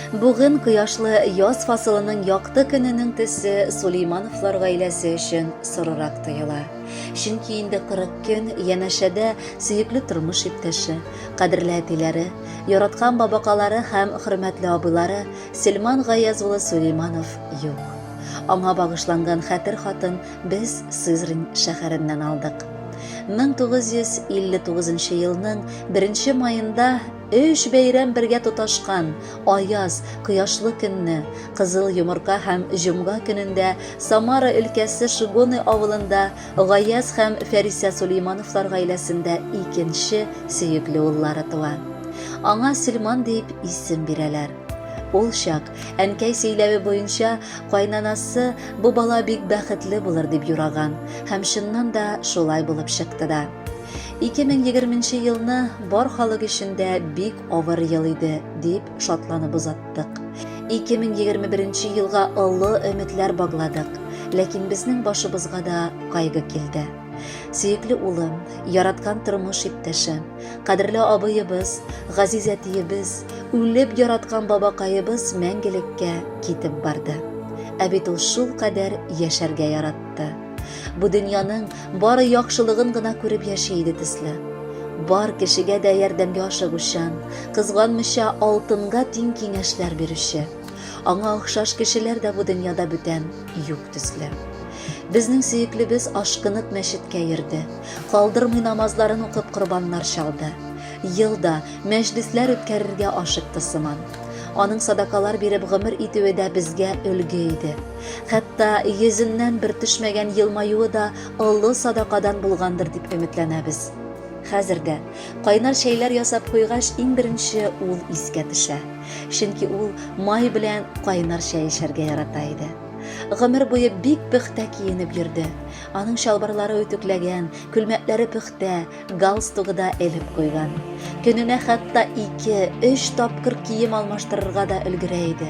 Бүген кояшлы яз фасылының якты көненең төсе Сулеймановлар гаиләсе өчен сорырак тоела. Чөнки инде 40 көн янәшәдә сөекле тормыш иптәше, кадерле әтиләре, яраткан бабакалары һәм хөрмәтле абыйлары Сельман Гаяз улы Сулейманов юк. Аңа багышланган хәтер хатын без Сызрань шәһәреннән алдык. 1959 елның 1 майында 3 бәйрәм бергә тоташкан аяз, кояшлы көнне, кызыл йомырка һәм җомга көнендә Самара өлкәсе Шигоны авылында Гаяз һәм Фәриса Сулеймановлар гаиләсендә икенче сөекле уллары туа. Аңа Сельман дип исем бирәләр. Ул чак әнкәй сөйләве буенча кайнанасы бу бала бик бәхетле булыр дип юраган һәм чыннан да шулай булып чыкты да. 2020 елны бар халык эчендә бик авыр ел иде дип шатланып узаттык. 2021 елга олы өметләр багладык, ләкин безнең башыбызга да кайгы килде. Сөекле улым, яраткан тормыш иптәшем, кадерле абыебыз, газиз әтиебез, үлеп яраткан бабакаебыз мәңгелеккә китеп барды. Ә бит ул шул кадәр яшәргә яратты. Бу дөньяның бары яхшылыгын гына күреп яши иде төсле. Бар кешегә дә ярдәмгә ашыгучан, кызганмыйча алтынга тиң киңәшләр бирүче. Аңа охшаш кешеләр дә бу дөньяда бүтән юк төсле. Безнең сөеклебез ашкынып мәчеткә йөрде. Калдырмый намазларын укып корбаннар чалды. Елда мәҗлесләр үткәрергә ашыкты сыман. Аның садакалар биреп гомер итүе дә безгә өлге иде. Хәтта йөзеннән бер төшмәгән елмаюы да олы садакадан булгандыр дип өметләнәбез. Хәзердә кайнар чәйләр ясап куйгач иң беренче ул искә төшә. Чөнки ул май белән кайнар чәй эчәргә ярата иде. Гомер буе бик пөхтә киенеп йөрде. Аның чалбарлары үтүкләгән, күлмәкләре пөхтә, галстугы да элеп куйган. Көненә хәтта 2-3 тапкыр кием алмаштырырга да өлгерә иде.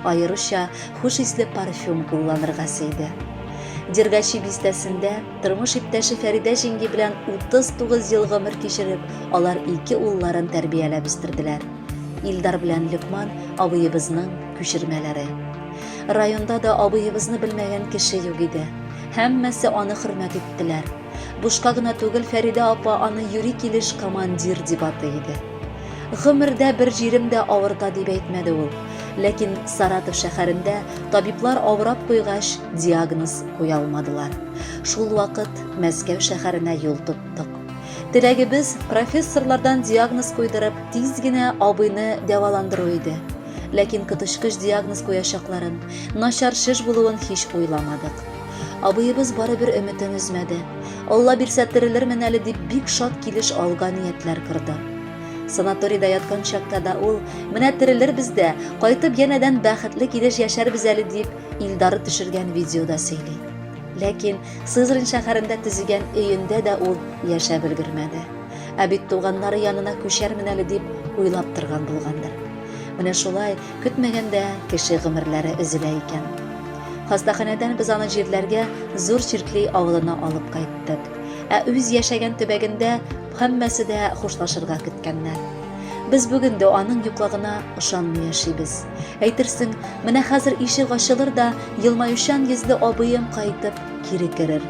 Аеруча хуш исле парфюм кулланырга сөйде. Дергачи бистәсендә тормыш иптәше Фәридә җиңги белән 39 ел гомер кичереп, алар 2 улларын тәрбияләп үстерделәр. Илдар белән Лөкман абыебызның күчермәләре. Районда да абыебызны белмәгән кеше юк иде. Һәммәсе аны хөрмәт иттеләр. Бушка гына түгел, Фәридә апа аны юри килеш командир дип атый иде. Гомердә бер җиремдә авырта дип әйтмәде ул. Ләкин Саратов шәһәрендә табиблар авырап куйгач диагноз куя алмадылар. Шул вакыт Мәскәү шәһәренә юл тоттык. Теләгебез профессорлардан диагноз куйдырып, тиз генә абыйны дәваландыру иде. Ләкин кытышкыч диагноз куячакларын, начар шеш булуын һич уйламадык. Абыебыз барыбер өметен үзмәде. Алла бирсә терелермен әле дип бик шат килеш алга ниятләр кырды. Санаторийда яткан чакта да ул, менә терелербез дә, кайтып янәдән бәхетле килеш яшәрбез әле дип Илдары төшергән видеода сөйли. Ләкин Сызрань шәһәрендә төзегән өендә дә ул яшәп өлгермәде. Ә бит туганнары янына күчәрмен әле дип уйлап торган булгандыр. Менә шулай көтмәгәндә кеше гомерләре өзелә икән. Хастаханәдән без аны җирләргә Зур Чиркли авылына алып кайттык. Ә үз яшәгән төбәгендә һәммәсе дә хушлашырга көткәннәр. Без бүген дә аның юклыгына ышанмый яшибез. Әйтерсең, менә хәзер ишек ачылыр да елмаючан йөзле абыем кайтып кире керер.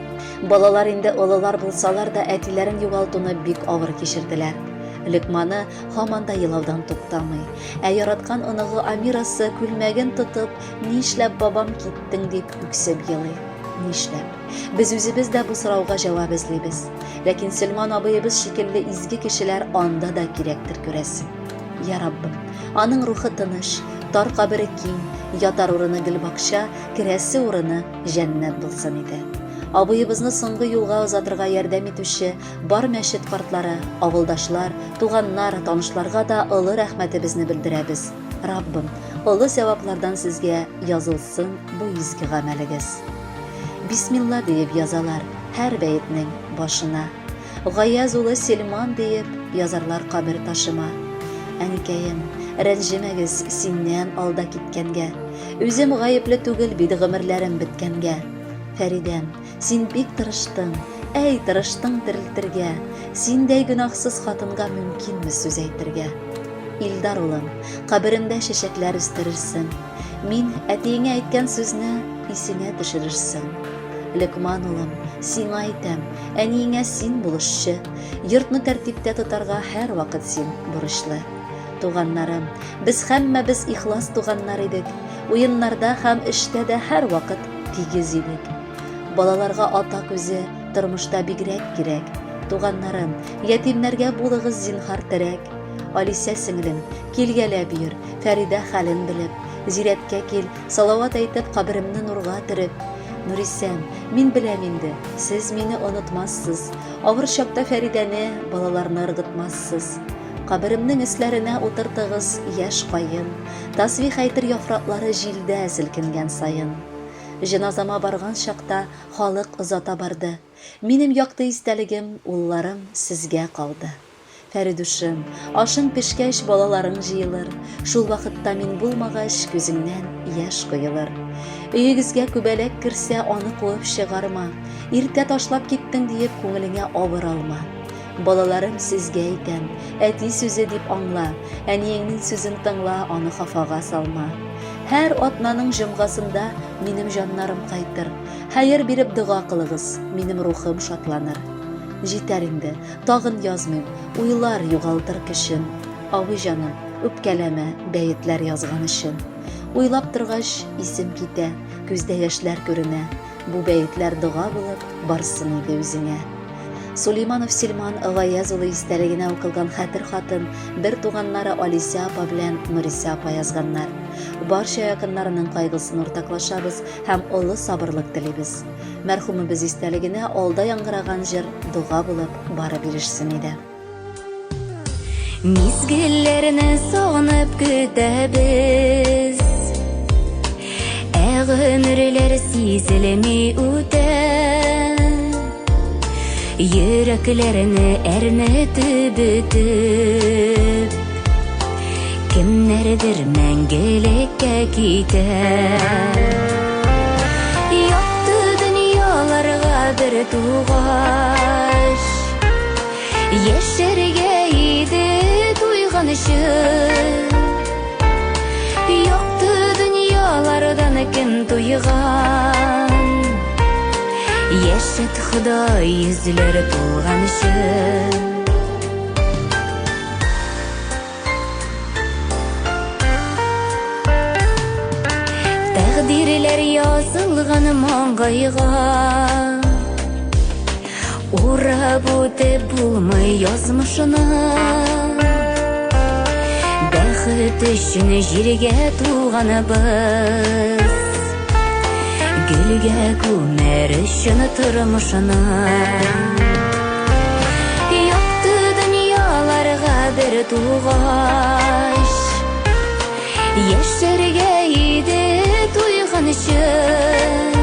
Балалар инде олылар булсалар да әтиләрен югалтуны бик авыр кичерделәр. Лөкманы һаман да елаудан туктамый. Ә яраткан оныгы Амирасы күлмәген тотып, "Нишләп бабам киттең?" дип үксеп елый. Нишләп? Без үзебез дә бу сорауга җавап эзлибез. Ләкин Сельман абыебыз шикелле изге кешеләр анда да кирәктер күрәсең. Я Раббым, аның рухы тыныч, тар кабере киң, ятар урыны гөлбакча, керәсе урыны җәннәт булсын иде. Абыебызны соңгы юлга узатырга ярдәм итүче бар мәчет картлары, авылдашлар, туганнар, танышларга да олы рәхмәтебезне белдерәбез. Раббым, олы саваплардан сезгә язылсын бу изге гамәлегез. Бисмилла диеп язалар һәр бәйтнең башына. Гаяз улы Сельман диеп язарлар кабер ташыма. Әнекәем, рәнҗемәгез синнән алда киткәнгә. Үзем гаепле түгел бит гомерләрем беткәнгә. Фәридәм, син бик тырыштың, тырыштың терелтергә. Синдәй гөнаһсыз хатынга мөмкинме сүз әйтергә? Илдар улым, каберемдә чәчәкләр үстерерсең. Мин әтиеңә әйткән сүзне исеңә төшерерсең. Лекман улым, сиңа әйтәм, әниеңә син булышчы. Йортны тәртиптә тотарга һәр вакыт син бурычлы. Туганнарым, без һәммәбез ихлас туганнар идек. Уеннарда һәм эштә дә һәр вакыт тигез идек. Балаларга ата күзе тормышта бигрәк кирәк. Туганнарым, ятимнәргә булыгыз зинһар терәк. Алиса сеңлем, килгәлә бир, Фәридә хәлен белеп. Зирәткә кил, салават әйтеп, каберемне нурга төреп. Нурисәм, мин беләм инде, сез мине онытмассыз. Авыр чакта Фәридәне, балаларны ыргытмассыз. Каберемнең эсләренә утыртыгыз яшь кайын. Тасбих әйтер яфраклары җилдә селкенгән сайын. Җеназама барган чакта халык озата барды. Минем якты истәлегем, улларым сезгә калды. Фәридушым, ашың пешкәч балаларың җыелыр. Шул вакытта мин булмагач күзеңнән яшь коелыр. Өегезгә күбәләк керсә, аны куып чыгарма. Иртә ташлап киттең диеп күңелеңә авыр алма. Балаларым сезгә әйтәм, әти сүзе дип аңла, әниеңнең сүзен тыңла, аны хафага салма. Һәр атнаның җомгасында минем җаннарым кайтыр. Хәер биреп дуга кылыгыз, минем рухым шатланыр. Җитәр инде, тагын язмыйм, уйлар югалтыр кешен. Авый җаным, үпкәләмә бәетләр язган өчен. Уйлап торгач исем китә, күздә яшьләр күренә. Бу бәетләр дуга булып барсын иде үзеңә. Сулейманов Силман Гаяз улы истәлегенә укылган хәтер хатын бер туганнары Алиса апа белән Нуриса апа язганнар. Барча якыннарының кайгысын уртаклашабыз һәм олы сабырлык телибез. Мәрхүмебез истәлегенә алда яңгыраган җыр дуга булып барып ирешсен иде. Мизгелләрне сагынып көтәбез, гомерләр сизелми үтә. Йөрәкләрне әрнетеп бетеп, кемнәрдер мәңгелеккә китә. Якты дөньяларга бер тугач, яшәргә иде туйган өчен. Якты дөньялардан кем туйган, яшәт Ходай йөзләр тулган өчен. Тәкъдирләр язылган маңгайга, урап үтеп булмый язмышына. Бәхет өчен җиргә туганыбыз, гөлгә күмәр өчен тормышына. Якты дөньяларга бер тугач, яшәргә иде туйган өчен.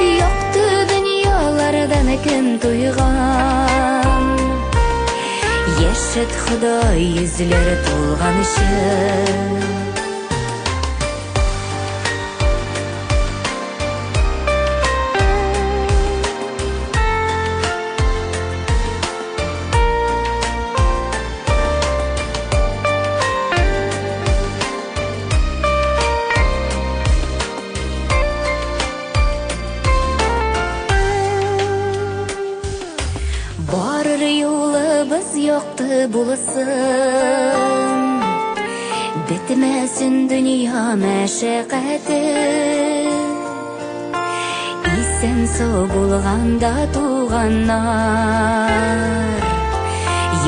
Якты дөньялардан кем туйган, яшәт Ходай йөзләр тулган өчен. Барыр юлыбыз якты булсын, бетмәсен дөнья мәшәкате. Исән сау булганда туганнар,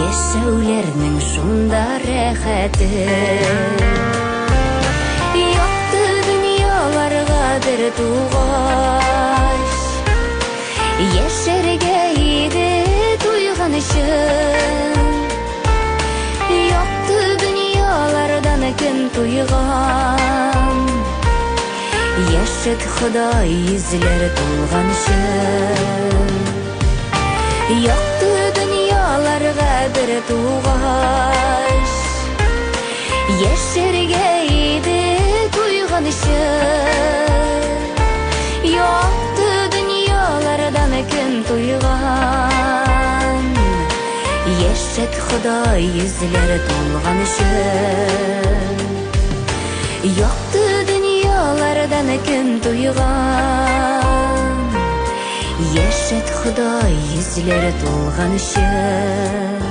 яшәүләрнең шунда рәхәте. Якты дөньяларга бер тугач, яшәргә иде туйган өчен. Якты дөньялардан кем туйган, яшәт Ходай йөзләр тулган өчен. Якты дөньяларга бер тугач, яшәргә иде туйган өчен. Якты дөньялардан кем туйган, яшәт Құдай yüzлері толған үшін. Яқты дүниялардан кім туйған, ешет Құдай yüzлері толған үшін.